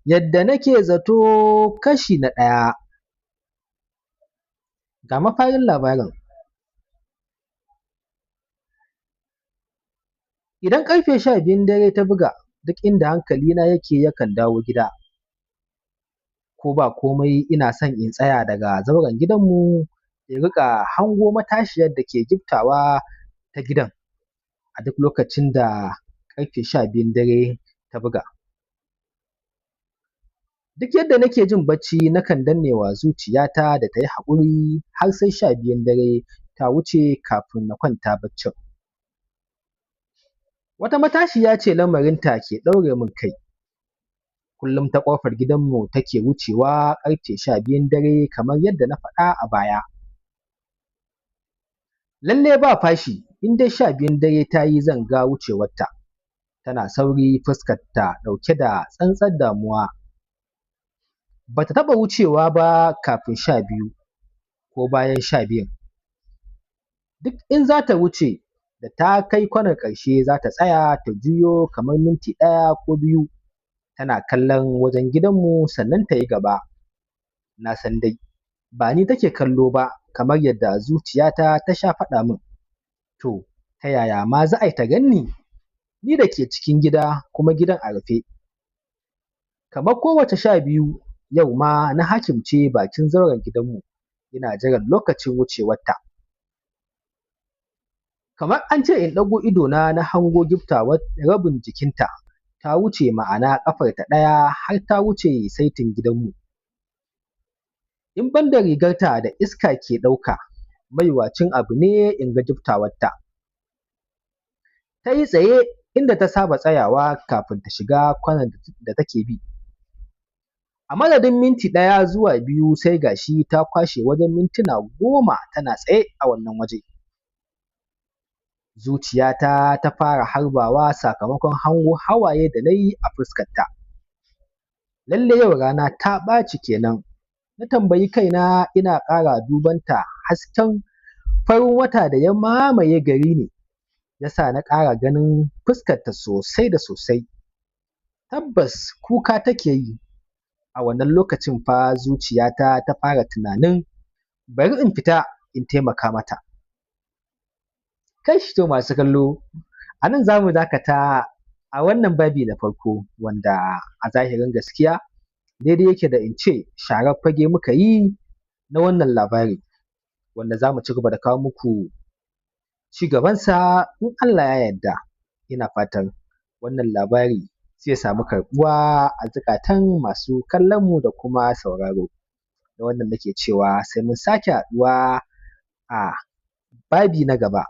Yadda nake zato kashi na ɗaya. Ga mafarin labarin. Idan ƙarfe 12 dare ta buga, duk inda hankalina yake yakan dawo gida, ko ba komai ina son in tsaya daga zauren gidanmu in riƙa hango matashiyar da ke giftawa ta gidan a duk lokacin da ƙarfe 12 dare ta buga. Duk yadda nake jin bacci nakan danne wa zuciyata da ta yi haƙuri har sai 12 dare ta wuce kafin na kwanta baccin. Wata matashiya ce lamarinta ke ɗaure min kai, kullum ta ƙofar gidanmu take wucewa ƙarfe 12 dare kamar yadda na faɗa a baya. Lallai ba fashi in dai 12 dare ta yi zan ga wucewarta, tana sauri fuskarta ɗauke da tsantsar damuwa. Ba ta taɓa wucewa ba kafin 12 ko bayan 12. Duk in za ta wuce da ta kai kwanar ƙarshe za ta tsaya ta juyo kamar minti 1 ko 2 tana kallon wajen gidanmu sannan ta yi gaba. Na san dai ba ni take kallo ba kamar yadda zuciyata ta sha faɗa min, to ta yaya ma za a yi ta gan ni? Ni da ke cikin gida kuma gidan a rufe. Kamar kowace 12 yau ma na hakimce bakin zauren gidanmu ina jiran lokacin wucewarta. Kamar an ce in ɗago idona na hango giftawar rabin jikinta ta wuce, ma'ana ƙafarta ɗaya har ta wuce saitin gidanmu. In ban da rigarta da iska ke ɗauka, mawuyacin abu ne in ga giftawarta. Ta yi tsaye inda ta saba tsayawa kafin ta shiga kwanar da take bi. A madadin minti 1 zuwa 2 sai ga shi ta kwashe wajen mintuna 10 tana tsaye a wannan waje. Zuciyata ta fara harbawa sakamakon hango hawaye da na yi a fuskarta. Lallai yau rana ta ɓaci kenan. Na tambayi kaina ina ƙara dubanta, hasken farin wata da ya mamaye gari ne ya sa na ƙara ganin fuskarta sosai da sosai. Tabbas kuka take yi. A wannan lokacin fa zuciyata ta fara tunanin bari in fita in taimaka mata. Kash, to masu kallo a nan za mu dakata a wannan babi na farko, wanda a zahirin gaskiya daidai yake da in ce sharar fage muka yi na wannan labari, wanda za mu ci gaba da kawo muku ci gabansa in Allah ya yarda. Ina fatan wannan labari zai samu karɓuwa a zukatan masu kallonmu da kuma sauraro. Da wannan nake cewa sai mun sake haɗuwa a babi na gaba.